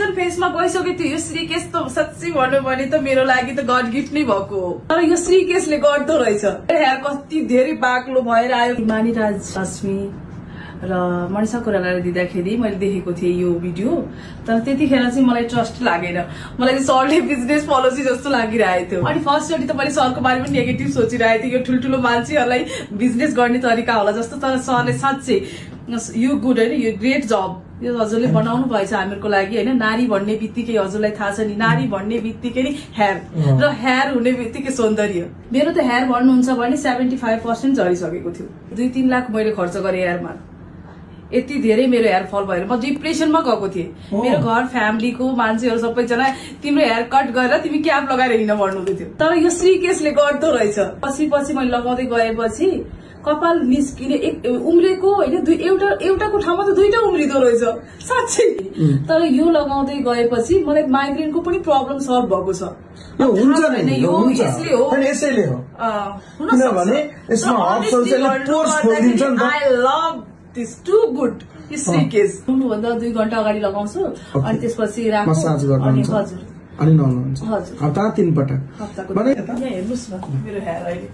Depression फेसमा गइसक्यो थियो। यो श्रीकेश त साच्चै भन्नु भने त मेरो लागि त गड गिफ्ट नै भएको हो। तर यो श्रीकेशले गर्दो रहेछ। हेयर कति धेरै बाक्लो भएर आयो। हिमानी राज रश्मि र मनिषा कोइरालाले दिँदाखेरि मैले देखेको थिएँ यो भिडियो, तर त्यतिखेर चाहिँ मलाई ट्रस्ट लागेन। मलाई चाहिँ सरले बिजनेस पोलिसी जस्तो लागिरहेको थियो। अनि फर्स्टचोटि त मैले सरको बारेमा नेगेटिभ सोचिरहेको थिएँ, यो ठुल्ठुलो मान्छेहरूलाई बिजनेस गर्ने तरिका होला जस्तो। तर सरले साँच्चै यो गुड होइन, यो ग्रेट जब यो हजुरले बनाउनु भएछ हामीहरूको लागि होइन। नारी भन्ने बित्तिकै हजुरलाई थाहा छ नि, नारी भन्ने बित्तिकै नि हेयर र हेयर हुने बित्तिकै सौन्दर्य। मेरो त हेयर भन्नुहुन्छ भने 75% झरिसकेको थियो। 2-3 लाख मैले खर्च गरेँ हेयरमा। यति धेरै मेरो हेयर फल भएर म डिप्रेसनमा गएको थिएँ। मेरो घर फ्यामिलीको मान्छेहरू सबैजना तिम्रो हेयर कट गरेर तिमी क्याप लगाएर हिँड्न भन्नुहुँदै थियो। तर यो श्रीकेशले गर्दो रहेछ। पछि मैले लगाउँदै गएपछि कपाल निस्किने उम्रेको होइन, एउटाको ठाउँमा त 2टा उम्रिदो रहेछ साँच्चै। तर यो लगाउँदै गएपछि मलाई माइग्रेनको पनि प्रब्लम सल्भ भएको छ। I love this too good Shrikesh. भन्दा 2 घण्टा अगाडि लगाउँछु अनि त्यसपछि हजुर अनि नलाउँछ हप्ता 3 पटक हेर्नुहोस् न मेरो हेयर अहिले।